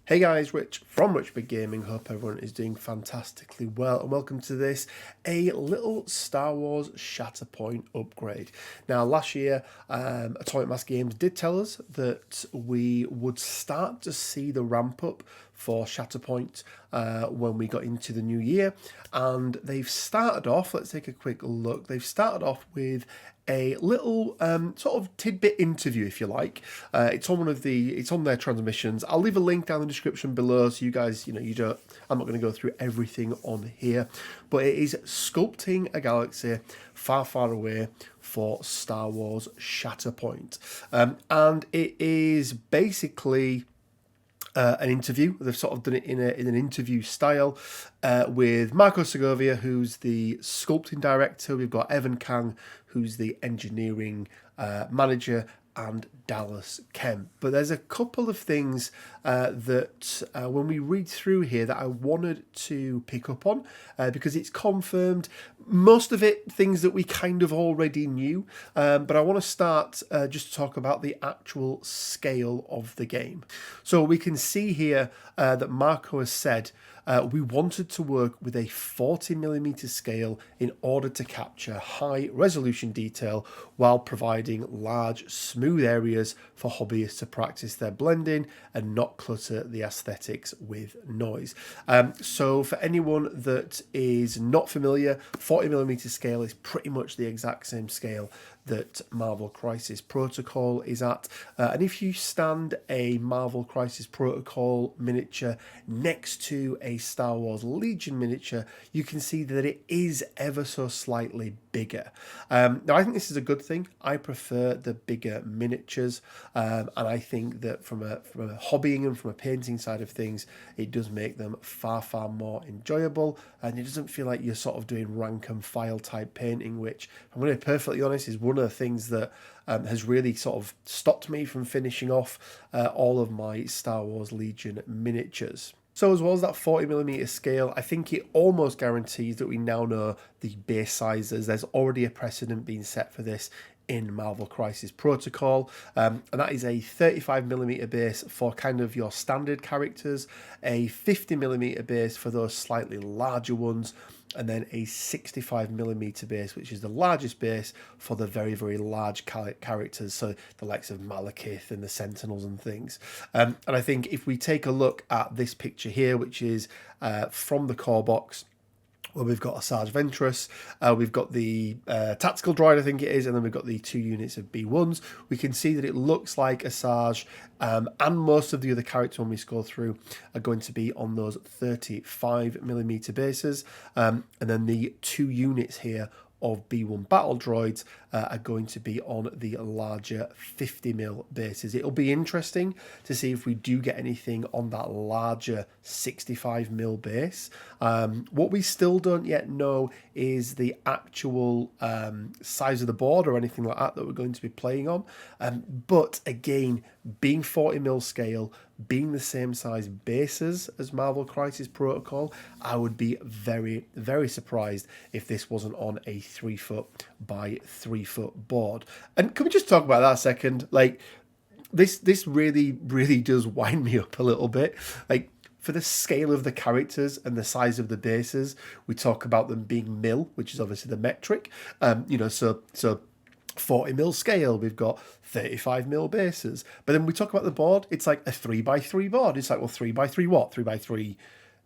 Hey guys, Rich from Rich Big Gaming. Hope everyone is doing fantastically well, and welcome to this, a little Star Wars Shatterpoint upgrade. Now, last year, Atomic Mass Games did tell us that we would start to see the ramp up for Shatterpoint when we got into the new year, and they've started off, let's take a quick look, they've started off with a little sort of tidbit interview, if you like. It's on their transmissions. I'll leave a link down in the description below, so you guys, I'm not going to go through everything on here, but it is sculpting a galaxy far, far away for Star Wars Shatterpoint, and it is basically an interview. They've sort of done it in an interview style with Marco Segovia, who's the sculpting director. We've got Evan Kang, who's the engineering manager, and Dallas Kemp. But there's a couple of things that when we read through here that I wanted to pick up on because it's confirmed. Most of it, things that we kind of already knew, but I want to start just to talk about the actual scale of the game. So we can see here that Marco has said we wanted to work with a 40mm scale in order to capture high resolution detail while providing large, smooth areas for hobbyists to practice their blending and not clutter the aesthetics with noise. So for anyone that is not familiar, 40mm scale is pretty much the exact same scale that Marvel Crisis Protocol is at. And if you stand a Marvel Crisis Protocol miniature next to a Star Wars Legion miniature, you can see that it is ever so slightly bigger. Now, I think this is a good thing. I prefer the bigger miniatures, and I think that from a hobbying and from a painting side of things, it does make them far, far more enjoyable, and it doesn't feel like you're sort of doing rank and file type painting, which, I'm going to be perfectly honest, is one of the things that has really sort of stopped me from finishing off all of my Star Wars Legion miniatures. So as well as that 40mm scale, I think it almost guarantees that we now know the base sizes. There's already a precedent being set for this in Marvel Crisis Protocol, and that is a 35mm base for kind of your standard characters, a 50mm base for those slightly larger ones, and then a 65mm base, which is the largest base for the very, very large characters, so the likes of Malekith and the Sentinels and things. And I think if we take a look at this picture here, which is from the core box, where we've got Asajj Ventress, we've got the tactical droid, I think it is, and then we've got the 2 units of B1s. We can see that it looks like Asajj and most of the other characters when we scroll through are going to be on those 35mm bases. And then the 2 units here of B1 battle droids are going to be on the larger 50mm bases. It'll be interesting to see if we do get anything on that larger 65mm base. What we still don't yet know is the actual size of the board or anything like that we're going to be playing on. But again, being 40mm scale, being the same size bases as Marvel Crisis Protocol, I would be very, very surprised if this wasn't on a 3-foot by 3-foot board. And can we just talk about that a second? Like, this really, really does wind me up a little bit. Like, for the scale of the characters and the size of the bases, we talk about them being mil, which is obviously the metric. So 40mm scale, we've got 35mm bases. But then we talk about the board, it's like a 3x3 board. It's like, well, 3x3 what? 3x3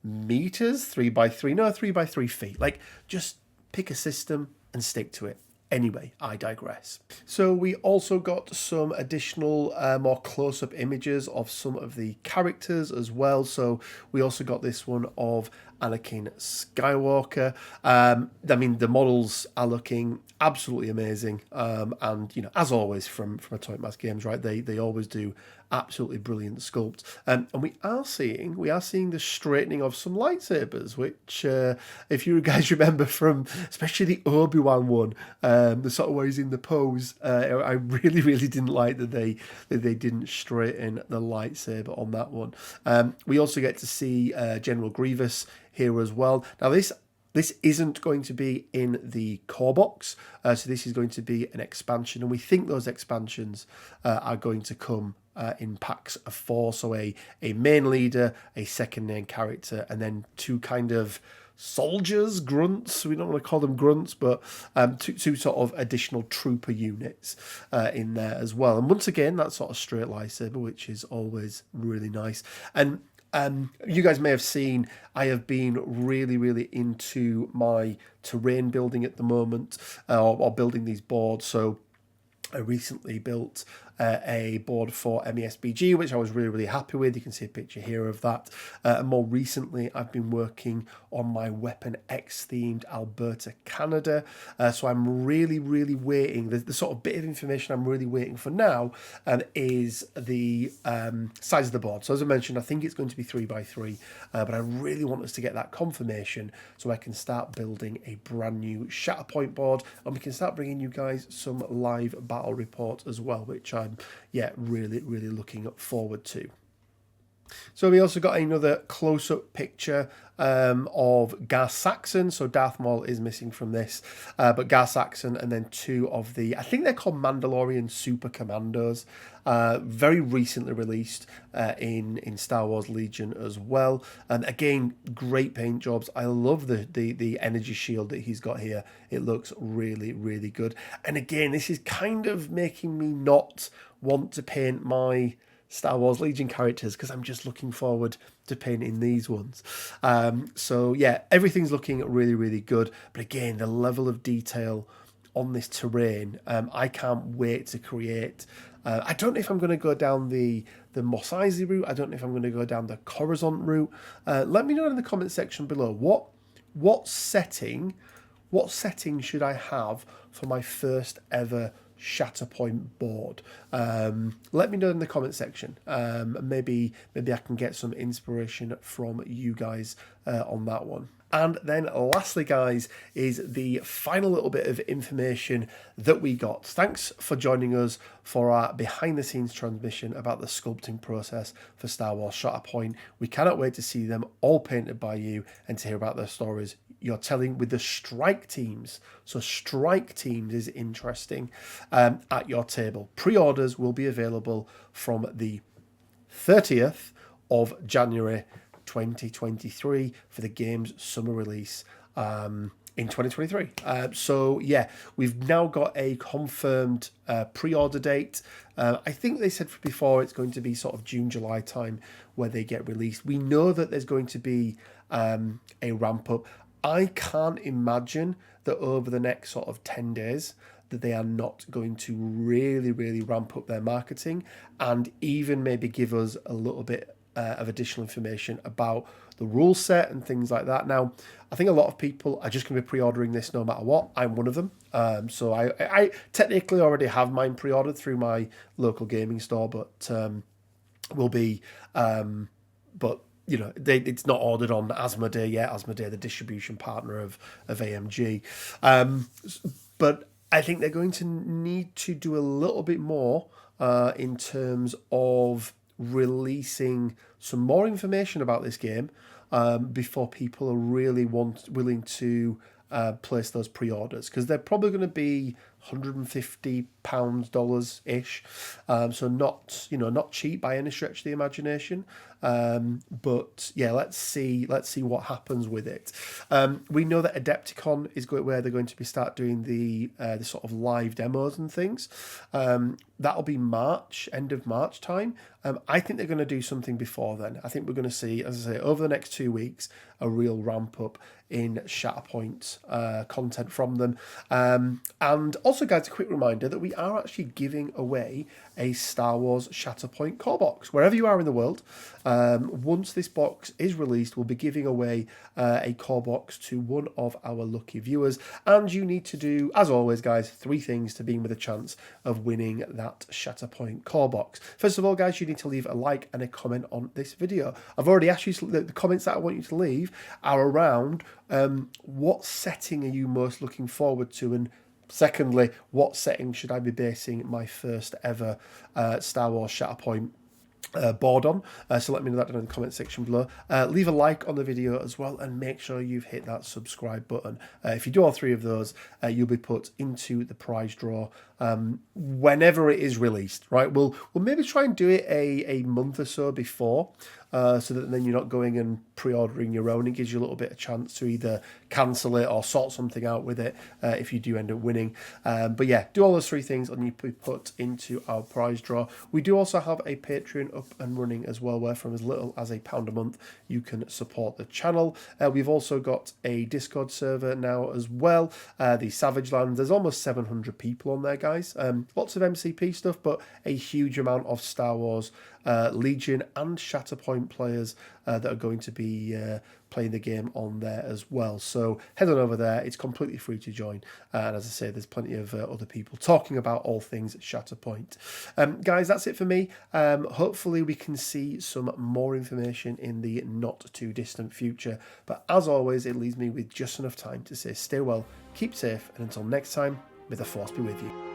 meters? 3x3? No, 3x3 feet. Like, just pick a system and stick to it. Anyway, I digress. So we also got some additional more close-up images of some of the characters as well. So we also got this one of Anakin Skywalker. I mean, the models are looking absolutely amazing. And, as always from Atomic Mass Games, right, they always do absolutely brilliant sculpt. And we are seeing the straightening of some lightsabers, which, if you guys remember from especially the Obi-Wan one, the sort of where he's in the pose, I really, really didn't like that they didn't straighten the lightsaber on that one. We also get to see General Grievous here as well. Now this isn't going to be in the core box, so this is going to be an expansion, and we think those expansions are going to come in packs of 4. So a main leader, a second main character, and then 2 kind of soldiers, grunts. We don't want to call them grunts, but two sort of additional trooper units in there as well. And once again, that sort of straight lightsaber, which is always really nice. And you guys may have seen I have been really, really into my terrain building at the moment, or building these boards. So I recently built a board for MESBG, which I was really, really happy with. You can see a picture here of that. And more recently, I've been working on my Weapon X themed Alberta, Canada. So I'm really, really waiting. The sort of bit of information I'm really waiting for now is the size of the board. So as I mentioned, I think it's going to be 3x3, but I really want us to get that confirmation so I can start building a brand new Shatterpoint board, and we can start bringing you guys some live battle reports as well, which I'm really, really looking forward to. So we also got another close-up picture of Gar Saxon. So Darth Maul is missing from this, but Gar Saxon, and then 2 of the, I think they're called Mandalorian Super Commandos, very recently released in Star Wars Legion as well. And again, great paint jobs. I love the energy shield that he's got here. It looks really, really good. And again, this is kind of making me not want to paint my Star Wars Legion characters, because I'm just looking forward to painting these ones. So yeah, everything's looking really, really good. But again, the level of detail on this terrain, I can't wait to create. I don't know if I'm going to go down the Mos Eisley route. I don't know if I'm going to go down the Coruscant route. Let me know in the comment section below what setting should I have for my first ever Shatterpoint board. Let me know in the comment section. Maybe I can get some inspiration from you guys on that one. And then lastly, guys, is the final little bit of information that we got. Thanks for joining us for our behind-the-scenes transmission about the sculpting process for Star Wars Shatterpoint. We cannot wait to see them all painted by you and to hear about their stories you're telling with the strike teams. So strike teams is interesting at your table. Pre-orders will be available from the 30th of January 2023 for the game's summer release in 2023. So yeah, we've now got a confirmed pre-order date. I think they said before it's going to be sort of June, July time where they get released. We know that there's going to be a ramp up. I can't imagine that over the next sort of 10 days that they are not going to really, really ramp up their marketing and even maybe give us a little bit of additional information about the rule set and things like that. Now, I think a lot of people are just going to be pre-ordering this no matter what. I'm one of them. So I technically already have mine pre-ordered through my local gaming store, but will be, but you know, it's not ordered on Asmodee yet. Asmodee, the distribution partner of AMG. But I think they're going to need to do a little bit more in terms of releasing some more information about this game before people are really willing to place those pre-orders, because they're probably going to be $150 ish, so not cheap by any stretch of the imagination. But yeah, let's see what happens with it. We know that Adepticon is where they're going to start doing the sort of live demos and things. That'll be end of March time. I think they're going to do something before then. I think we're going to see, as I say, over the next 2 weeks, a real ramp up in Shatterpoint content from them. And also, guys, a quick reminder that we are actually giving away a Star Wars Shatterpoint core box. Wherever you are in the world, once this box is released, we'll be giving away a core box to one of our lucky viewers. And you need to do, as always, guys, 3 things to be with a chance of winning that Shatterpoint core box. First of all, guys, you need to leave a like and a comment on this video. I've already asked you, the comments that I want you to leave are around what setting are you most looking forward to, and secondly, what setting should I be basing my first ever Star Wars Shatterpoint bored on, so let me know that down in the comment section below. Leave a like on the video as well, and make sure you've hit that subscribe button. If you do all three of those, you'll be put into the prize draw whenever it is released, right? We'll maybe try and do it a month or so before, so that then you're not going and pre-ordering your own. It gives you a little bit of chance to either cancel it or sort something out with it if you do end up winning. But yeah, do all those three things and you be put into our prize draw. We do also have a Patreon up and running as well, where from as little as £1 a month you can support the channel. We've also got a Discord server now as well, the Savage Land. There's almost 700 people on there, guys. Lots of MCP stuff, but a huge amount of Star Wars, Legion and Shatterpoint players that are going to be playing the game on there as well. So head on over there. It's completely free to join. And as I say, there's plenty of other people talking about all things Shatterpoint. Guys, that's it for me. Hopefully we can see some more information in the not too distant future. But as always, it leaves me with just enough time to say stay well, keep safe, and until next time, may the Force be with you.